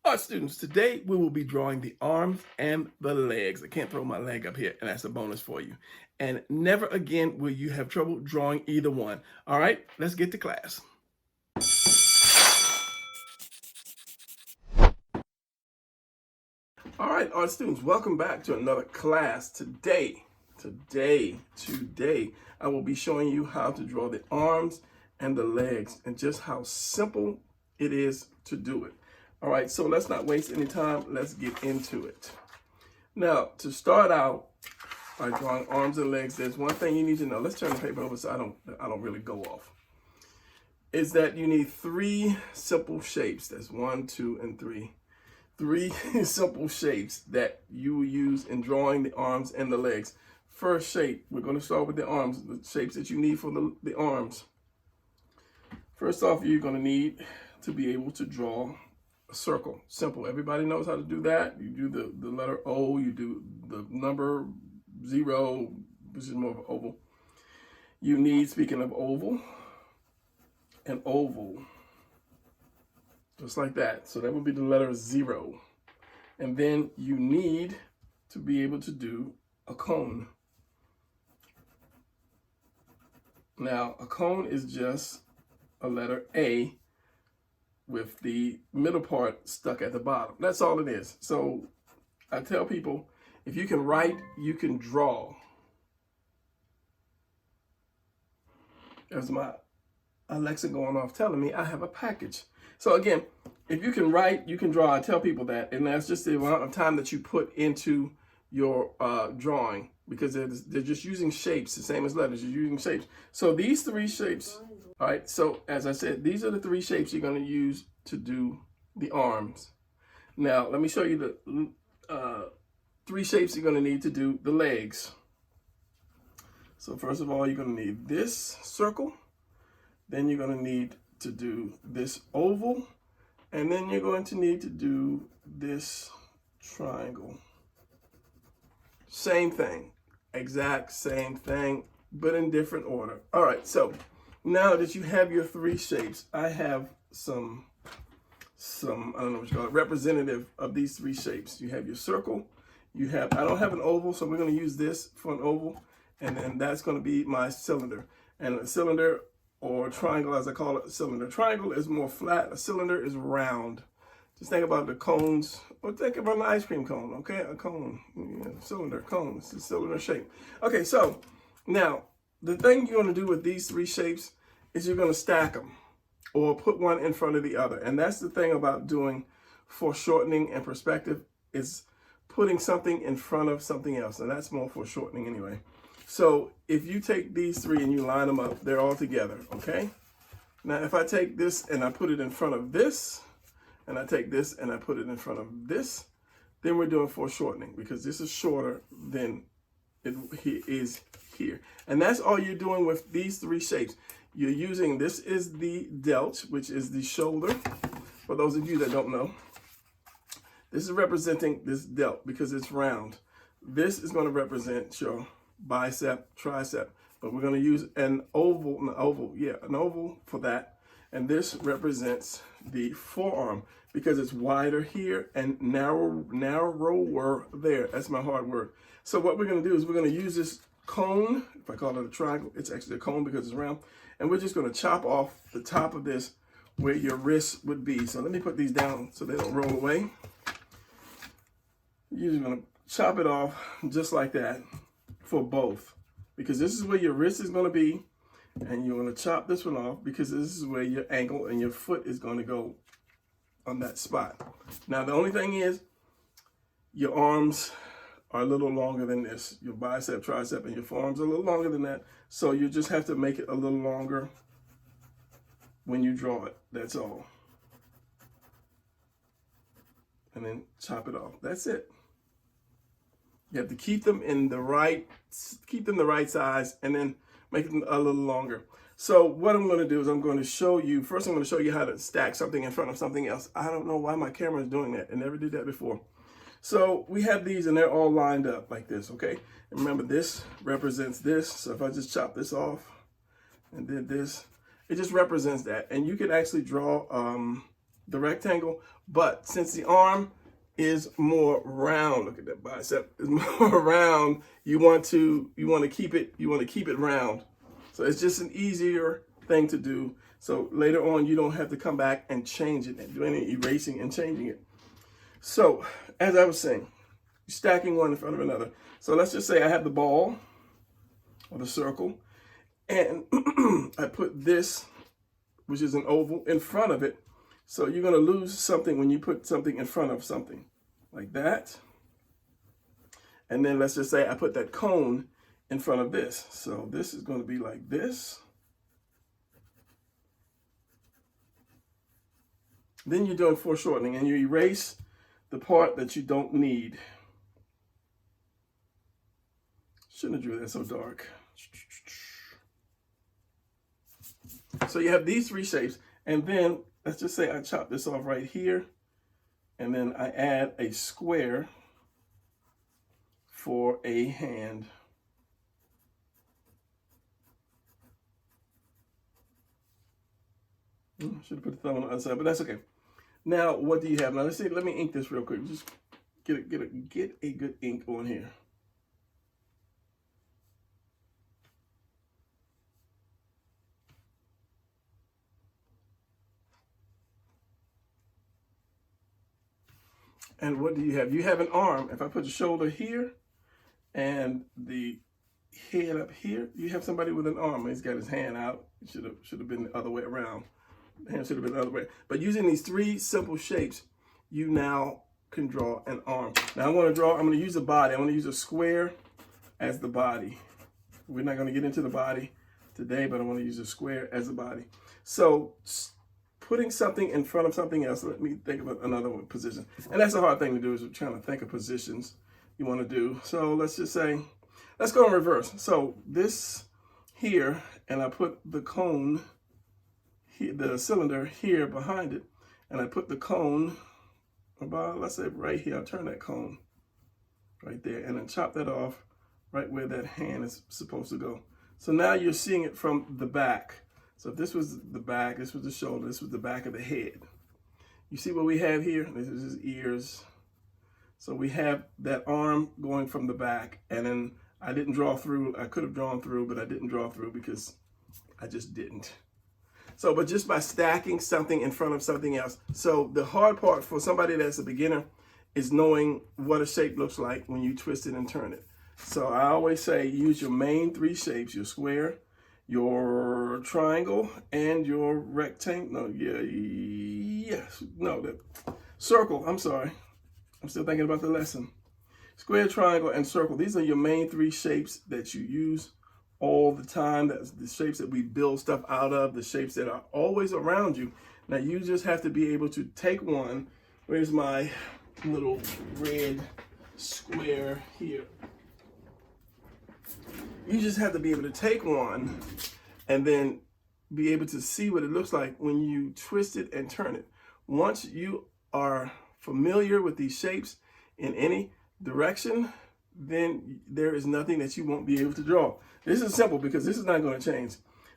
All right, students, today we will be drawing the arms and the legs. I can't throw my leg up here, and that's a bonus for you. And never again will you have trouble drawing either one. All right, let's get to class. All right, students, welcome back to another class. Today, I will be showing you how to draw the arms and the legs and just how simple it is to do it. All right, so let's not waste any time. Let's get into it. Now, to start out by drawing arms and legs, there's one thing you need to know. Let's turn the paper over so I don't really go off. Is that you need three simple shapes. That's 1, 2, and 3. Three simple shapes that you will use in drawing the arms and the legs. First shape, we're going to start with the arms, the shapes that you need for the arms. First off, you're going to need to be able to draw a circle. Simple. Everybody knows how to do that. You do the letter O, you do the number 0, which is more of an oval. You need, speaking of oval, an oval. Just like that. So that would be the letter 0. And then you need to be able to do a cone. Now, a cone is just a letter A with the middle part stuck at the bottom. That's all it is. So I tell people, if you can write, you can draw. There's my Alexa going off telling me I have a package. So again, if you can write, you can draw. I tell people that, and that's just the amount of time that you put into your drawing, because they're just using shapes, the same as letters. You're using shapes. So these three shapes, all right, so as I said, these are the three shapes you're going to use to do the arms. Now, let me show you the three shapes you're going to need to do the legs. So first of all, you're going to need this circle. Then you're going to need to do this oval, and then you're going to need to do this triangle. Same thing, exact same thing, but in different order. All right, so now that you have your three shapes, I have some I don't know what you call it, representative of these three shapes. You have your circle, I don't have an oval, so we're going to use this for an oval, and then that's going to be my cylinder. And a cylinder, or triangle as I call it, cylinder. Triangle is more flat, a cylinder is round. Just think about the cones, or think about an ice cream cone, okay? A cone, cylinder, cone, it's a cylinder shape. Okay, so now the thing you're gonna do with these three shapes is you're gonna stack them or put one in front of the other. And that's the thing about doing foreshortening and perspective, is putting something in front of something else. And that's more foreshortening anyway. So if you take these three and you line them up, they're all together, okay? Now, if I take this and I put it in front of this, and I take this and I put it in front of this, then we're doing foreshortening, because this is shorter than it is here. And that's all you're doing with these three shapes. You're using, this is the delt, which is the shoulder. For those of you that don't know, this is representing this delt because it's round. This is going to represent your bicep, tricep, but we're going to use an oval for that. And this represents the forearm because it's wider here and narrower there. That's my hard word. So what we're going to do is we're going to use this cone. If I call it a triangle, it's actually a cone because it's round. And we're just going to chop off the top of this where your wrist would be. So let me put these down so they don't roll away. You're just going to chop it off just like that for both, because this is where your wrist is going to be, and you're going to chop this one off because this is where your ankle and your foot is going to go on that spot. Now, the only thing is your arms are a little longer than this. Your bicep, tricep, and your forearms are a little longer than that. So you just have to make it a little longer when you draw it. That's all. And then chop it off. That's it. You have to keep them the right size, and then make them a little longer. So what I'm going to do is I'm going to show you, first I'm going to show you how to stack something in front of something else. I don't know why my camera is doing that. I never did that before. So we have these and they're all lined up like this, okay? And remember, this represents this. So if I just chop this off and did this, it just represents that. And you can actually draw the rectangle, but since the arm is more round, look at that bicep, is more round, you want to keep it round. So it's just an easier thing to do. So later on, you don't have to come back and change it and do any erasing and changing it. So as I was saying, stacking one in front of another. So let's just say I have the ball or the circle, and I put this, which is an oval, in front of it. So you're going to lose something when you put something in front of something, like that. And then let's just say I put that cone in front of this. So this is going to be like this. Then you're doing foreshortening, and you erase the part that you don't need. Shouldn't have drew that so dark. So you have these three shapes, and then let's just say I chop this off right here, and then I add a square for a hand. Should have put the thumb on the other side, but that's okay. Now, what do you have? Now, let's see. Let me ink this real quick. Just get a good ink on here. And what do you have? You have an arm. If I put the shoulder here and the head up here, you have somebody with an arm. He's got his hand out. It should have been the other way around. The hand should have been the other way. But using these three simple shapes, you now can draw an arm. Now I'm going to use a body. I'm going to use a square as the body. We're not going to get into the body today, but I want to use a square as the body. So putting something in front of something else, let me think of another position. And that's a hard thing to do, is trying to think of positions you want to do. So let's just say, let's go in reverse. So this here, and I put the cone, here, the cylinder here behind it, and I put the cone about, let's say right here, I'll turn that cone right there, and then chop that off right where that hand is supposed to go. So now you're seeing it from the back. So if this was the back, this was the shoulder, this was the back of the head. You see what we have here? This is his ears. So we have that arm going from the back, and then I didn't draw through. I could have drawn through, but I didn't draw through because I just didn't. So, but just by stacking something in front of something else. So the hard part for somebody that's a beginner is knowing what a shape looks like when you twist it and turn it. So I always say use your main three shapes: your square, your triangle, and your rectangle. The circle. I'm sorry. I'm still thinking about the lesson. Square, triangle, and circle. These are your main three shapes that you use all the time. That's the shapes that we build stuff out of, the shapes that are always around you. Now you just have to be able to take one. Where's my little red square here? You just have to be able to take one and then be able to see what it looks like when you twist it and turn it. Once you are familiar with these shapes in any direction, then there is nothing that you won't be able to draw. This is simple because this is not going to change.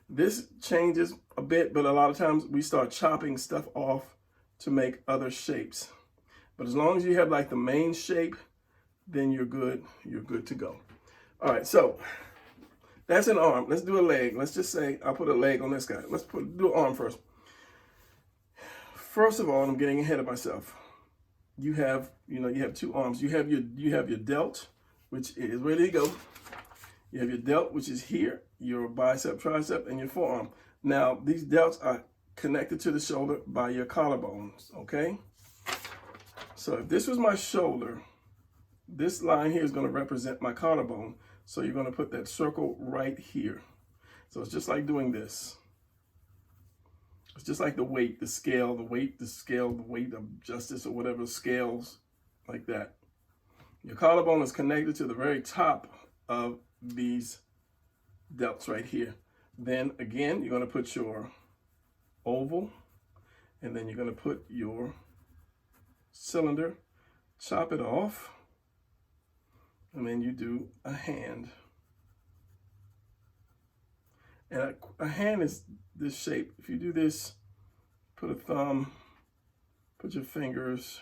This changes a bit, but a lot of times we start chopping stuff off to make other shapes. But as long as you have like the main shape, then you're good to go. All right, so that's an arm. Let's do a leg. Let's just say I'll put a leg on this guy. Let's do an arm first. First of all, I'm getting ahead of myself. You have two arms. You have your delt, which is, where did it go? You have your delt, which is here, your bicep, tricep, and your forearm. Now, these delts are connected to the shoulder by your collarbones, okay? So if this was my shoulder, this line here is going to represent my collarbone. So you're going to put that circle right here. So it's just like doing this. It's just like the weight, the scale, the weight of justice, or whatever scales, like that. Your collarbone is connected to the very top of these delts right here. Then again, you're going to put your oval, and then you're going to put your cylinder, chop it off, and then you do a hand. And a hand is this shape. If you do this, put a thumb put your fingers.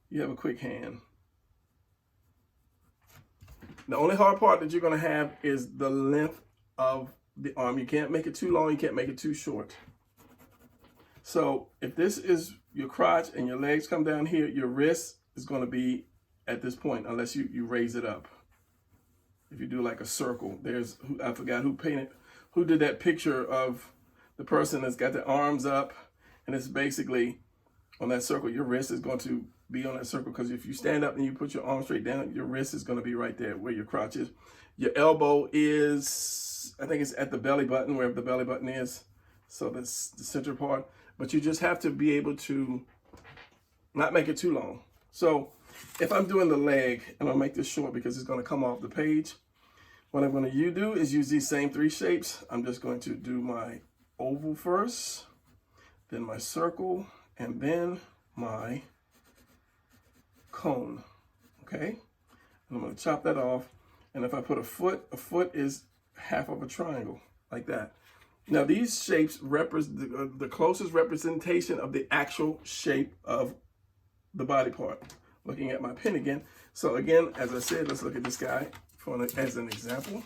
You have a quick hand. The only hard part that you're going to have is the length of the arm. You can't make it too long, you can't make it too short. So if this is your crotch and your legs come down here, your wrist is going to be at this point unless you raise it up. If you do like a circle, I forgot who did that picture of the person that's got their arms up, and it's basically on that circle. Your wrist is going to be on that circle, because if you stand up and you put your arm straight down, your wrist is going to be right there where your crotch is. Your elbow is, I think it's at the belly button, wherever the belly button is. So that's the center part. But you just have to be able to not make it too long. So if I'm doing the leg, and I'll make this short because it's going to come off the page, what I'm going to do is use these same three shapes. I'm just going to do my oval first, then my circle, and then my cone. Okay? And I'm going to chop that off. And if I put a foot is half of a triangle, like that. Now these shapes represent the closest representation of the actual shape of the body part. Looking at my pen again. So again, as I said, let's look at this guy as an example.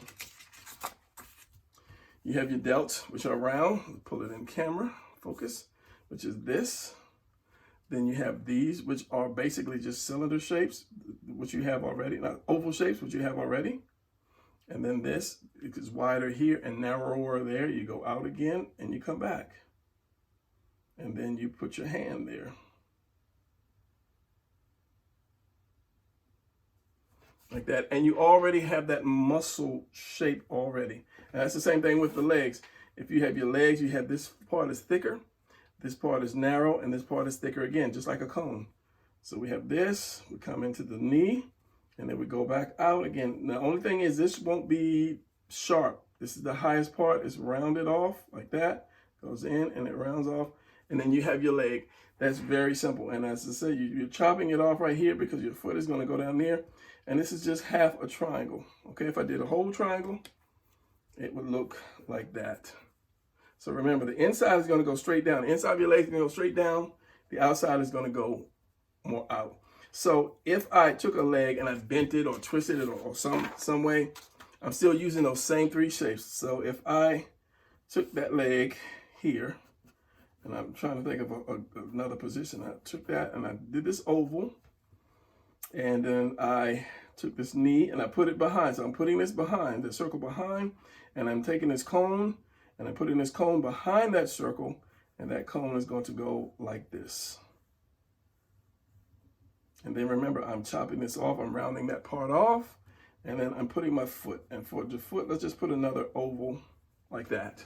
You have your delts, which are round. Pull it in camera, focus, which is this. Then you have these, which are basically just cylinder shapes, which you have already, not oval shapes, which you have already. And then this is wider here and narrower there. You go out again and you come back. And then you put your hand there. Like that. And you already have that muscle shape already. And that's the same thing with the legs. If you have your legs, you have this part is thicker, this part is narrow, and this part is thicker again, just like a cone. So we have this, we come into the knee, and then we go back out again. The only thing is this won't be sharp. This is the highest part. It's rounded off like that. Goes in and it rounds off. And then you have your leg. That's very simple. And as I said, you're chopping it off right here because your foot is going to go down there. And this is just half a triangle. Okay, if I did a whole triangle, it would look like that. So remember, the inside is going to go straight down. The inside of your leg is going to go straight down. The outside is going to go more out. So if I took a leg and I bent it or twisted it or some way, I'm still using those same three shapes. So if I took that leg here, and I'm trying to think of another position. I took that and I did this oval, and then I took this knee and I put it behind. So I'm putting this behind, the circle behind, and I'm taking this cone and I'm putting this cone behind that circle, and that cone is going to go like this. And then remember, I'm chopping this off, I'm rounding that part off, and then I'm putting my foot. And for the foot, let's just put another oval like that.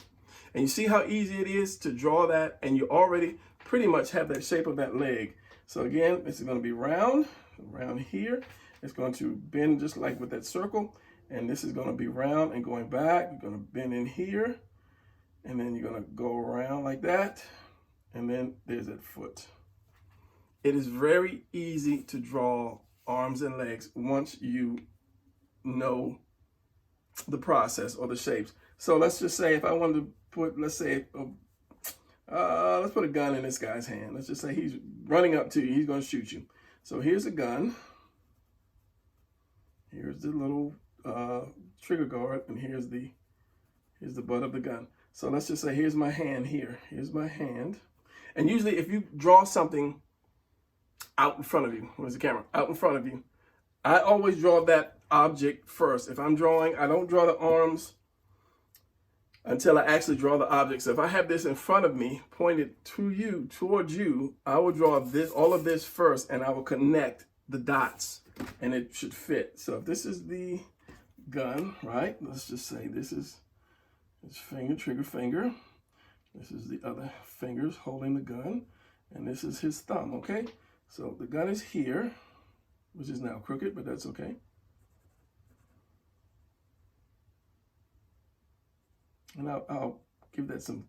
And you see how easy it is to draw that, and you already pretty much have that shape of that leg. So again, this is going to be round here. It's going to bend just like with that circle, and this is going to be round and going back. You're going to bend in here, and then you're going to go around like that, and then there's that foot. It is very easy to draw arms and legs once you know the process or the shapes. So let's just say if I wanted to put, let's say, let's put a gun in this guy's hand. Let's just say he's running up to you. He's going to shoot you. So here's a gun. Here's the little trigger guard, and here's the butt of the gun. So let's just say here's my hand here. Here's my hand. And usually if you draw something out in front of you, where's the camera? Out in front of you, I always draw that object first. If I'm drawing, I don't draw the arms until I actually draw the object. So if I have this in front of me, pointed to you, towards you, I will draw this, all of this first, and I will connect the dots, and it should fit. So if this is the gun, right? Let's just say this is his finger, trigger finger. This is the other fingers holding the gun, and this is his thumb, okay? So the gun is here, which is now crooked, but that's okay. And I'll give that some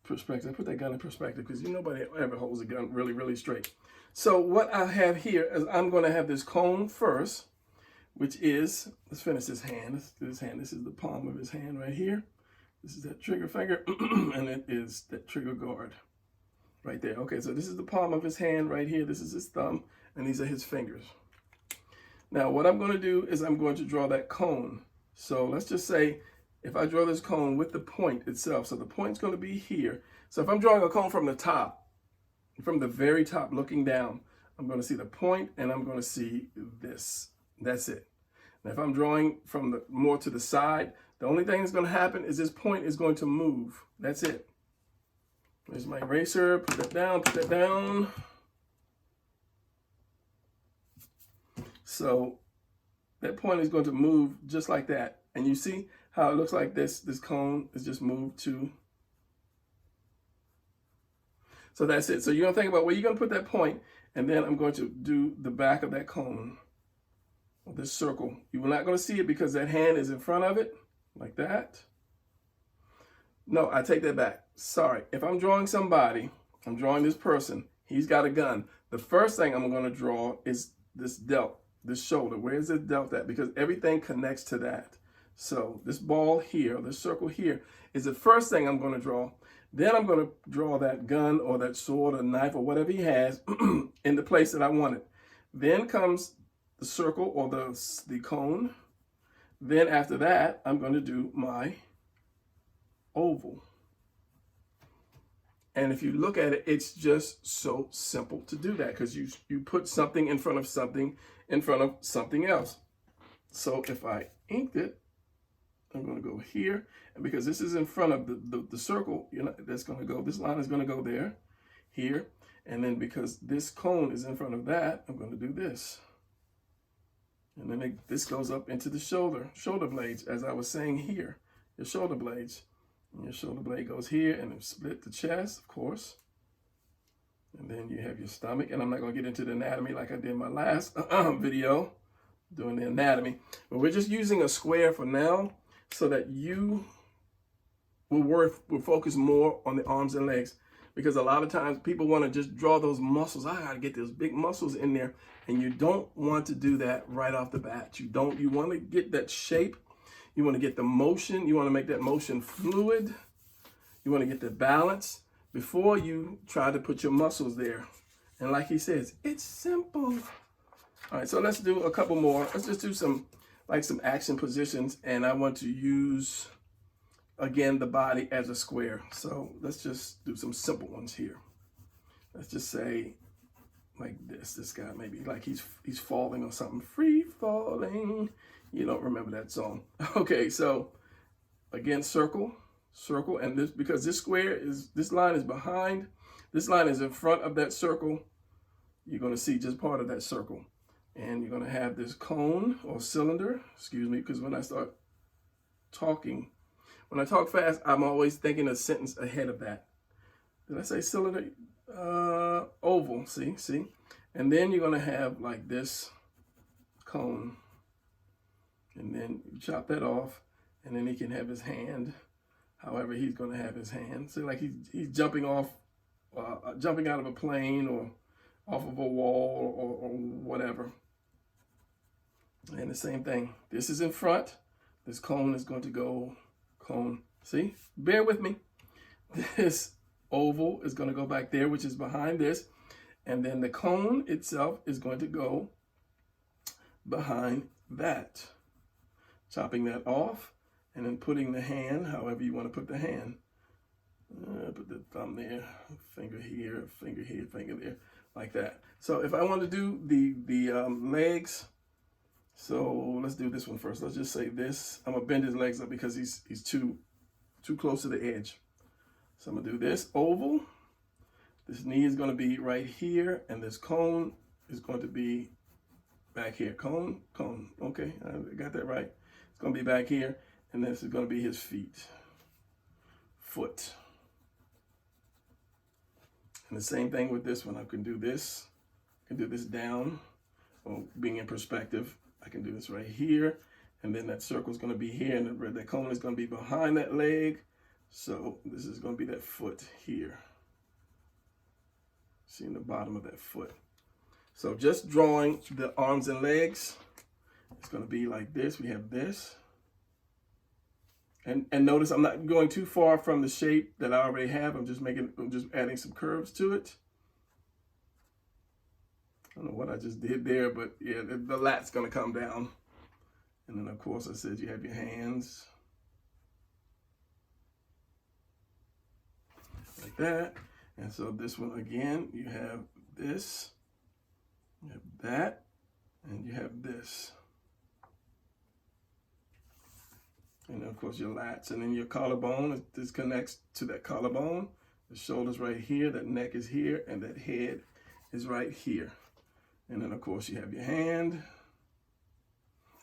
perspective. I put that gun in perspective because nobody ever holds a gun really, really straight. So what I have here is I'm going to have this cone first, which is, let's finish this hand. Let's do this hand. This is the palm of his hand right here. This is that trigger finger, and it is that trigger guard right there. Okay, so this is the palm of his hand right here. This is his thumb, and these are his fingers. Now, what I'm going to do is I'm going to draw that cone. So let's just say if I draw this cone with the point itself, so the point's going to be here. So if I'm drawing a cone from the top, from the very top looking down, I'm going to see the point and I'm going to see this. That's it. Now, if I'm drawing from the more to the side, the only thing that's going to happen is this point is going to move. That's it. There's my eraser. Put that down. Put that down. So that point is going to move just like that. And you see how it looks like this cone is just moved to. So that's it. So you're going to think about where you're going to put that point, and then I'm going to do the back of that cone, or this circle. You're not going to see it because that hand is in front of it, like that. No, I take that back. Sorry. If I'm drawing somebody, I'm drawing this person, he's got a gun. The first thing I'm going to draw is this delt, this shoulder. Where is this delt at? Because everything connects to that. So this ball here, this circle here, is the first thing I'm going to draw. Then I'm going to draw that gun or that sword or knife or whatever he has in the place that I want it. Then comes the circle or the cone. Then after that, I'm going to do my oval. And if you look at it, it's just so simple to do that because you put something in front of something else. So if I inked it, I'm going to go here, and because this is in front of the circle, that's going to go, this line is going to go there, here, and then because this cone is in front of that, I'm going to do this. And then this goes up into the shoulder blades, as I was saying here, your shoulder blades. And your shoulder blade goes here, and then split the chest, of course. And then you have your stomach, and I'm not going to get into the anatomy like I did in my last video, doing the anatomy. But we're just using a square for now, so that you will focus more on the arms and legs, because a lot of times people want to just draw those muscles. I got to get those big muscles in there, and you don't want to do that right off the bat. You want to get that shape. You want to get the motion. You want to make that motion fluid. You want to get the balance before you try to put your muscles there. And like he says, it's simple. All right, so let's do a couple more. Let's just do some action positions, and I want to use, again, the body as a square. So let's just do some simple ones here. Let's just say like this guy, maybe like he's falling or something, free falling. You don't remember that song. Okay, so again, circle, and this, because this line is behind, this line is in front of that circle, you're going to see just part of that circle. And you're going to have this cone or cylinder, excuse me, because when I start talking, when I talk fast, I'm always thinking a sentence ahead of that. Did I say cylinder? Oval, see? And then you're going to have like this cone. And then you chop that off, and then he can have his hand, however he's going to have his hand. So like he's jumping off, jumping out of a plane or off of a wall or whatever. And the same thing. This is in front. This cone is going to go cone. See? Bear with me. This oval is going to go back there, which is behind this. And then the cone itself is going to go behind that. Chopping that off and then putting the hand, however you want to put the hand. Put the thumb there, finger here, finger there, like that. So if I want to do the legs, so let's do this one first. Let's just say this. I'm gonna bend his legs up because he's too close to the edge. So I'm gonna do this oval. This knee is gonna be right here, and this cone is going to be back here. Cone. Okay, I got that right. It's gonna be back here, and this is gonna be his foot. And the same thing with this one. I can do this. I can do this down, or being in perspective. I can do this right here, and then that circle is going to be here, and that cone is going to be behind that leg. So this is going to be that foot here. Seeing the bottom of that foot. So just drawing the arms and legs, it's going to be like this. We have this, And notice I'm not going too far from the shape that I already have. I'm just adding some curves to it. I don't know what I just did there, but yeah, the lat's gonna come down. And then of course I said you have your hands. Like that. And so this one again, you have this, you have that, and you have this. And then of course your lats, and then your collarbone, this connects to that collarbone. The shoulder's right here, that neck is here, and that head is right here. And then of course you have your hand.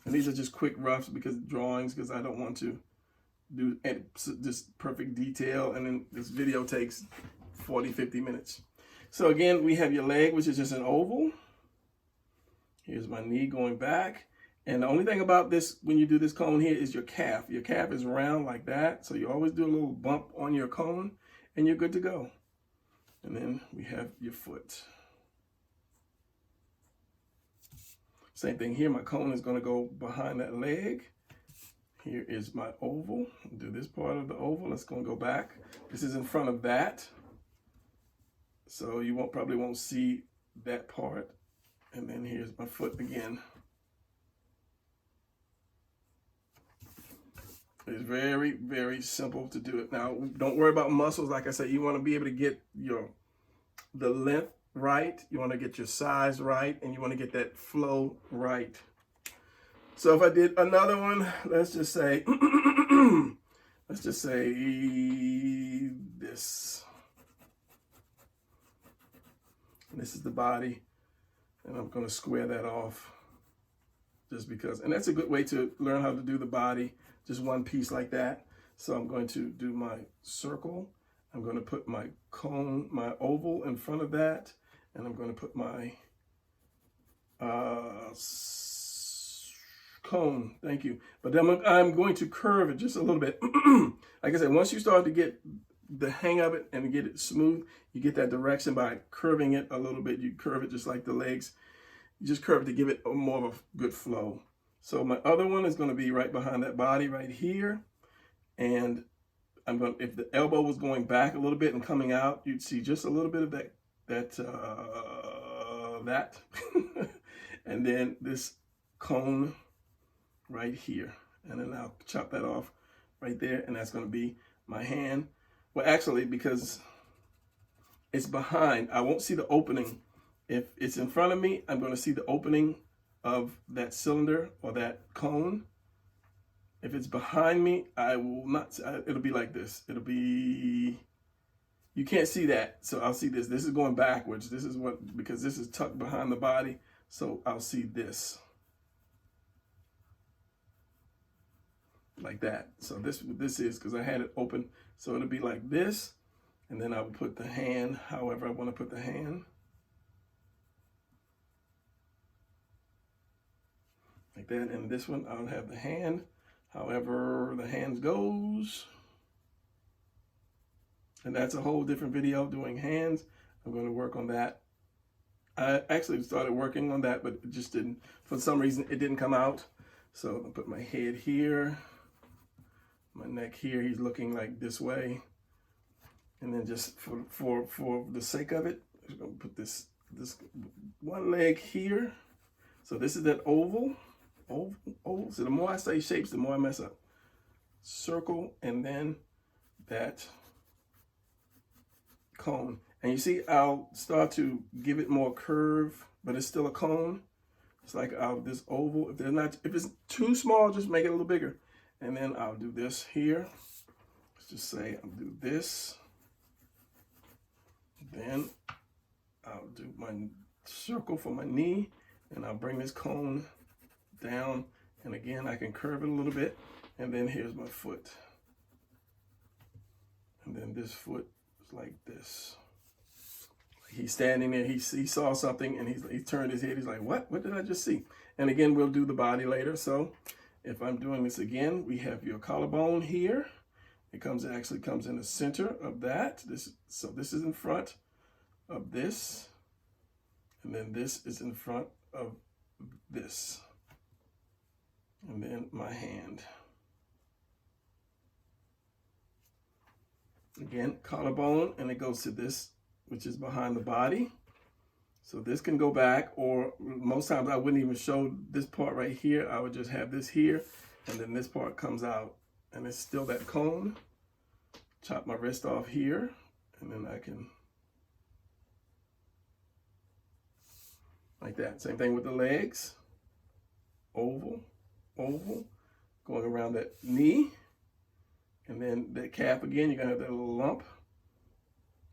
And these are just quick roughs because I don't want to do just perfect detail. And then this video takes 40, 50 minutes. So again, we have your leg, which is just an oval. Here's my knee going back. And the only thing about this, when you do this cone here, is your calf. Your calf is round like that. So you always do a little bump on your cone and you're good to go. And then we have your foot. Same thing here, my cone is gonna go behind that leg. Here is my oval. I'll do this part of the oval, it's gonna go back. This is in front of that. So you probably won't see that part. And then here's my foot again. It's very, very simple to do it. Now, don't worry about muscles. Like I said, you wanna be able to get the length right, you want to get your size right, and you want to get that flow right. So if I did another one, let's just say this. And this is the body, and I'm going to square that off just because, and that's a good way to learn how to do the body, just one piece like that. So I'm going to do my circle. I'm going to put my cone, my oval in front of that. And I'm going to put my cone, thank you. But then I'm going to curve it just a little bit. Like I said, once you start to get the hang of it and get it smooth, you get that direction by curving it a little bit. You curve it just like the legs. You just curve it to give it more of a good flow. So my other one is going to be right behind that body right here. And if the elbow was going back a little bit and coming out, you'd see just a little bit of that. And then this cone right here, and then I'll chop that off right there, and that's going to be my hand. Well, actually, because it's behind, I won't see the opening. If it's in front of me, I'm going to see the opening of that cylinder or that cone. If it's behind me, I will not. It'll be like this. It'll be. You can't see that, so I'll see this. This is going backwards. This is because this is tucked behind the body, so I'll see this. Like that. So this is, because I had it open, so it'll be like this, and then I will put the hand however I want to put the hand. Like that, and this one, I'll have the hand however the hand goes. And that's a whole different video doing hands. I'm going to work on that. I actually started working on that, but it just didn't, for some reason, it didn't come out. So I'll put my head here, my neck here. He's looking like this way. And then just for the sake of it, I'm going to put this one leg here. So this is that oval. So the more I say shapes, the more I mess up. Circle, and then that cone. And you see, I'll start to give it more curve, but it's still a cone. It's like this oval. If it's too small, just make it a little bigger. And then I'll do this here. Let's just say I'll do this. Then I'll do my circle for my knee, and I'll bring this cone down. And again, I can curve it a little bit. And then here's my foot. And then this foot is like this. He's standing there, he saw something, and he turned his head. He's like, what did I just see? And again, we'll do the body later. So if I'm doing this again, we have your collarbone here. It actually comes in the center of that. So this is in front of this. And then this is in front of this. And then my hand. Again, collarbone, and it goes to this, which is behind the body. So this can go back, or most times I wouldn't even show this part right here. I would just have this here, and then this part comes out, and it's still that cone. Chop my wrist off here, and then I can, like that. Same thing with the legs. Oval, oval, going around that knee. And then that calf again, you're gonna have that little lump.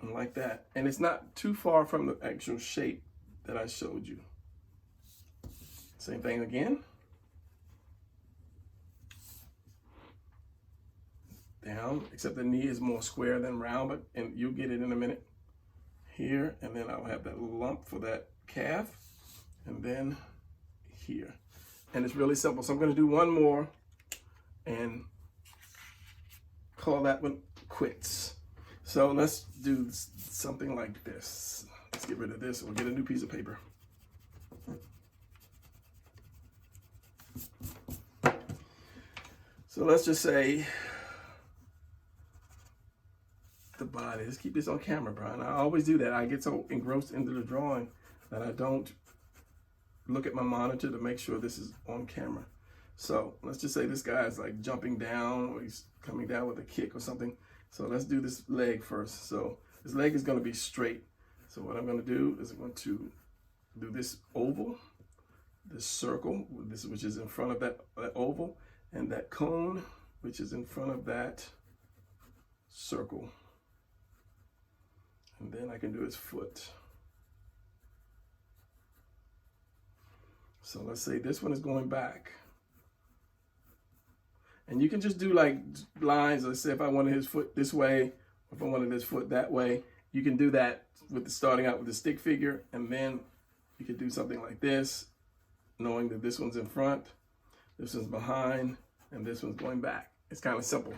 And like that. And it's not too far from the actual shape that I showed you. Same thing again. Down, except the knee is more square than round, but and you'll get it in a minute. Here, and then I'll have that lump for that calf, and then here. And it's really simple. So I'm gonna do one more and call that one quits. So let's do something like this. Let's get rid of this. We'll get a new piece of paper. So let's just say the body. Let's keep this on camera, Brian. I always do that. I get so engrossed into the drawing that I don't look at my monitor to make sure this is on camera. So let's just say this guy is like jumping down, or he's coming down with a kick or something. So let's do this leg first. So this leg is going to be straight. So what I'm going to do is I'm going to do this oval, this circle, which is in front of that oval, and that cone, which is in front of that circle. And then I can do his foot. So let's say this one is going back. And you can just do like lines. Let's say if I wanted his foot this way, if I wanted his foot that way, you can do that with the starting out with the stick figure, and then you could do something like this, knowing that this one's in front, this one's behind, and this one's going back. It's kind of simple.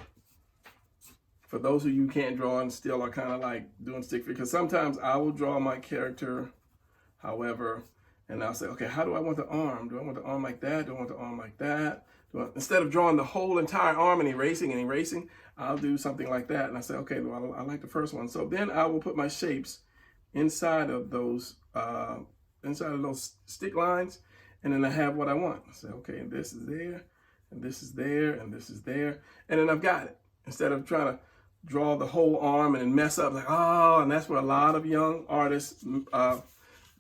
For those of you who can't draw and still are kind of like doing stick figure, because sometimes I will draw my character, however, and I'll say, okay, how do I want the arm? Do I want the arm like that? Do I want the arm like that? Instead of drawing the whole entire arm and erasing, I'll do something like that. And I say, okay, well, I like the first one. So then I will put my shapes inside of those stick lines, and then I have what I want. I say, okay, and this is there, and this is there, and this is there, and then I've got it. Instead of trying to draw the whole arm and then mess up, like, oh, and that's where a lot of young artists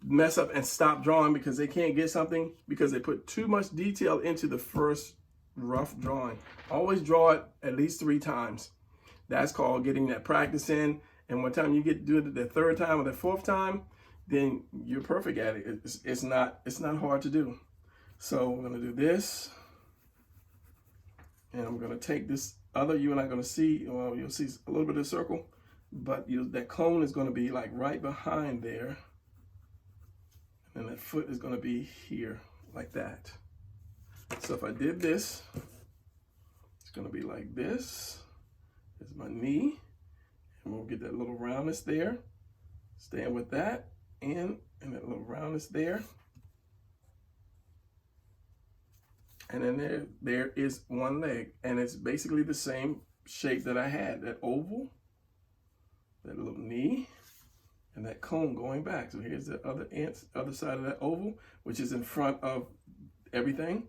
mess up and stop drawing, because they can't get something because they put too much detail into the first rough drawing. Always draw it at least 3 times. That's called getting that practice in. And one time you get to do it the 3rd time or the 4th time, then you're perfect at it. It's not hard to do. So we're gonna do this, and I'm gonna take this other. You and I are gonna see. Well, you'll see a little bit of circle, but that cone is gonna be like right behind there. And that foot is going to be here, like that. So if I did this, it's going to be like this. There's my knee. And we'll get that little roundness there. Staying with that. And that little roundness there. And then there is one leg. And it's basically the same shape that I had. That oval. That little knee. And that cone going back. So here's the other side of that oval, which is in front of everything.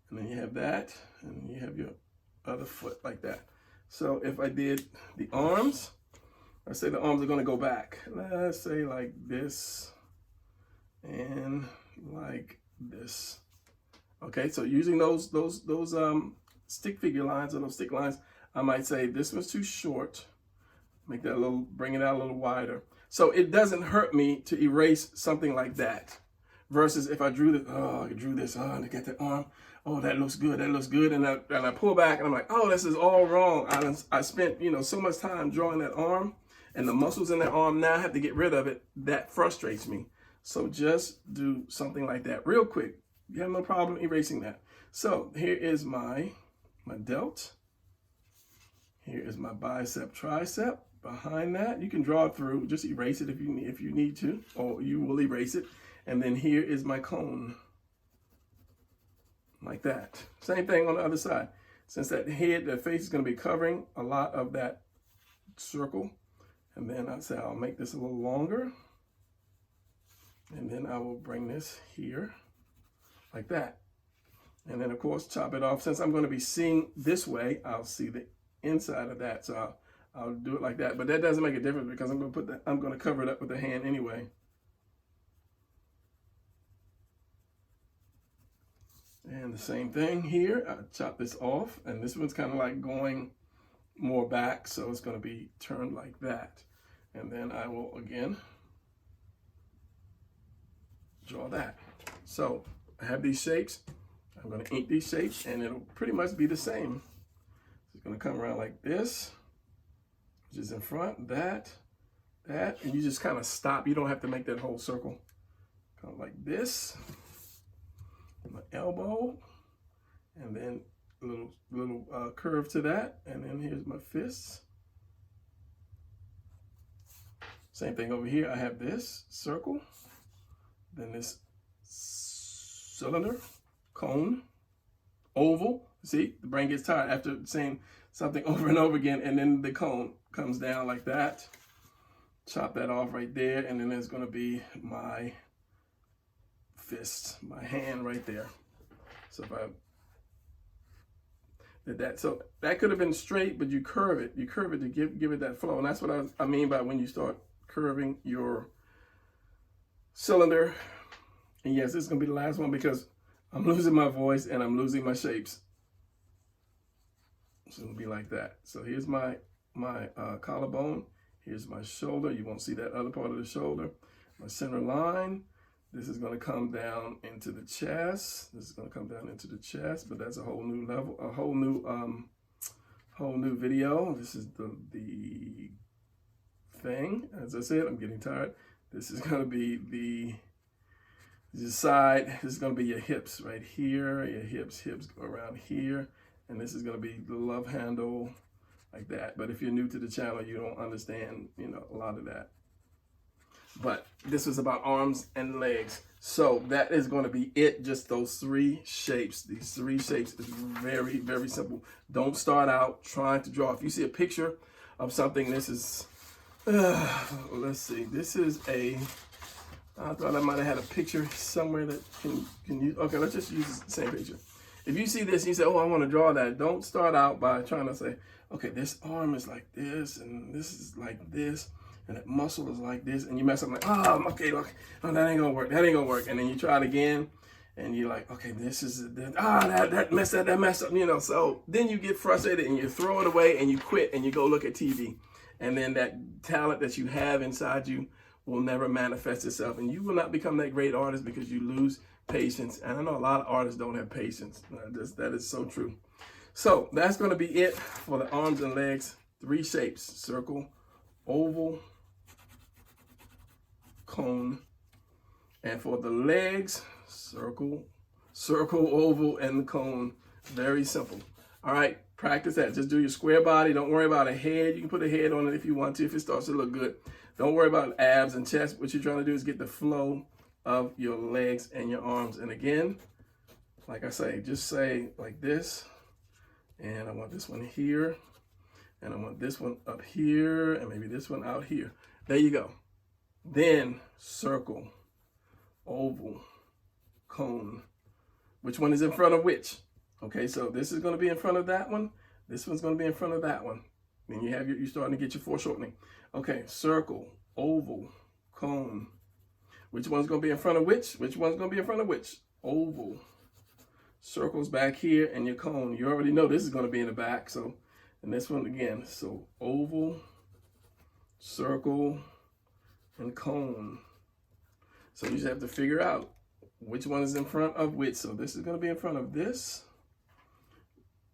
And then you have that, and you have your other foot like that. So if I did the arms, let's say the arms are going to go back. Let's say like this and like this. Okay, so using those stick figure lines or those stick lines, I might say this one's too short. Make that a little, bring it out a little wider. So it doesn't hurt me to erase something like that. Versus if I drew this, and I get that arm, oh, that looks good, and I pull back and I'm like, oh, this is all wrong. I spent, so much time drawing that arm, and the muscles in that arm, now I have to get rid of it. That frustrates me. So just do something like that real quick. You have no problem erasing that. So here is my delt. Here is my bicep, tricep. Behind that, you can draw it through. Just erase it if you need to, or you will erase it. And then here is my cone, like that. Same thing on the other side. Since that head, that face is going to be covering a lot of that circle. And then I say I'll make this a little longer. And then I will bring this here like that. And then of course chop it off. Since I'm going to be seeing this way, I'll see the inside of that. So I'll do it like that. But that doesn't make a difference because I'm going to cover it up with the hand anyway. And the same thing here. I chop this off, and this one's kind of like going more back, so it's going to be turned like that. And then I will again draw that. So I have these shapes. I'm going to ink these shapes, and it'll pretty much be the same. It's going to come around like this, which is in front, that, and you just kind of stop. You don't have to make that whole circle. Kind of like this. My elbow, and then a little curve to that, and then here's my fists. Same thing over here. I have this circle, then this cylinder, cone, oval. See, the brain gets tired after saying something over and over again, and then the cone comes down like that. Chop that off right there, and then there's going to be my fist, my hand right there. So if I did that, so that could have been straight, but you curve it to give it that flow. And that's what I mean by when you start curving your cylinder. And yes, this is gonna be the last one because I'm losing my voice and I'm losing my shapes. So it'll be like that. So here's my collarbone. Here's my shoulder. You won't see that other part of the shoulder. My center line. This is going to come down into the chest. This is going to come down into the chest, but that's a whole new level, a whole new video. This is the thing. As I said, I'm getting tired. This is going to be the side. This is going to be your hips right here. Your hips go around here, and this is going to be the love handle like that. But if you're new to the channel, you don't understand, a lot of that. But this was about arms and legs. So that is going to be it. Just those three shapes. These three shapes is very, very simple. Don't start out trying to draw. If you see a picture of something, this is, let's see. This is I thought I might have had a picture somewhere that can use. Okay, let's just use the same picture. If you see this and you say, oh, I want to draw that, don't start out by trying to say, okay, this arm is like this and this is like this. And that muscle is like this, and you mess up like, oh, okay, look, oh, that ain't gonna work, and then you try it again, and you're like, okay, this is, that messed up, so then you get frustrated, and you throw it away, and you quit, and you go look at TV, and then that talent that you have inside you will never manifest itself, and you will not become that great artist because you lose patience, and I know a lot of artists don't have patience. That is so true. So that's gonna be it for the arms and legs, three shapes, circle, oval, cone, and for the legs, circle, oval, and cone. Very simple. All right, practice that. Just do your square body. Don't worry about a head. You can put a head on it if you want to, if it starts to look good. Don't worry about abs and chest. What you're trying to do is get the flow of your legs and your arms. And again, like I say, just say like this, and I want this one here, and I want this one up here, and maybe this one out here. There you go. Then circle, oval, cone. Which one is in front of which? Okay, so this is going to be in front of that one. This one's going to be in front of that one. Then you're starting to get your foreshortening. Okay, circle, oval, cone. Which one's going to be in front of which? Which one's going to be in front of which? Oval. Circles back here, and your cone. You already know this is going to be in the back. So, and this one again. So oval, circle, and cone. So you just have to figure out which one is in front of which. So this is going to be in front of this,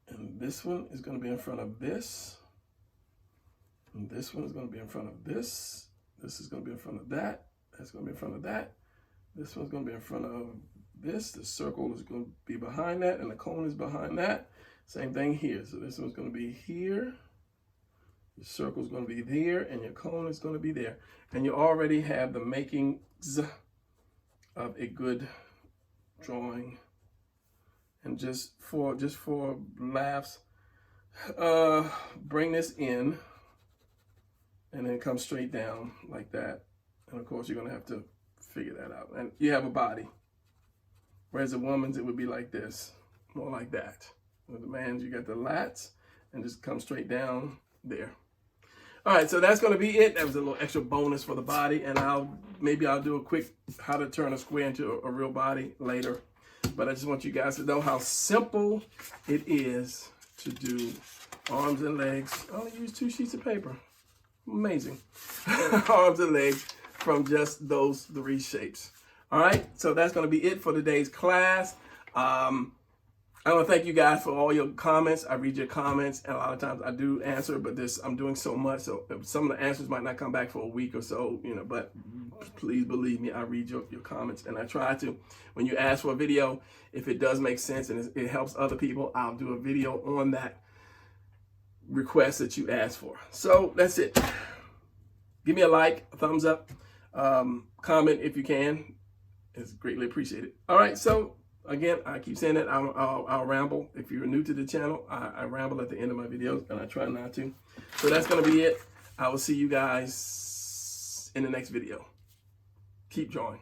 and this one is going to be in front of this, and this one is going to be in front of this. This is going to be in front of that. That's going to be in front of that. This one's going to be in front of this. The circle is going to be behind that, and the cone is behind that. Same thing here. So this one's going to be here. Your circle is going to be there, and your cone is going to be there. And you already have the makings of a good drawing. And just for laughs, bring this in and then come straight down like that. And of course, you're gonna have to figure that out. And you have a body. Whereas a woman's, it would be like this, more like that. With the man's, you got the lats, and just come straight down there. All right, so that's gonna be it. That was a little extra bonus for the body, and maybe I'll do a quick how to turn a square into a real body later. But I just want you guys to know how simple it is to do arms and legs. I only use 2 sheets of paper. Amazing. Arms and legs from just those 3 shapes. All right, so that's going to be it for today's class. I want to thank you guys for all your comments. I read your comments, and a lot of times I do answer, but I'm doing so much, so some of the answers might not come back for a week or so, but please believe me, I read your comments, and I try to. When you ask for a video, if it does make sense and it helps other people, I'll do a video on that request that you asked for. So that's it. Give me a like, a thumbs up, comment if you can. It's greatly appreciated. All right, so again, I keep saying that I'll ramble. If you're new to the channel, I ramble at the end of my videos, and I try not to. So that's going to be it. I will see you guys in the next video. Keep drawing.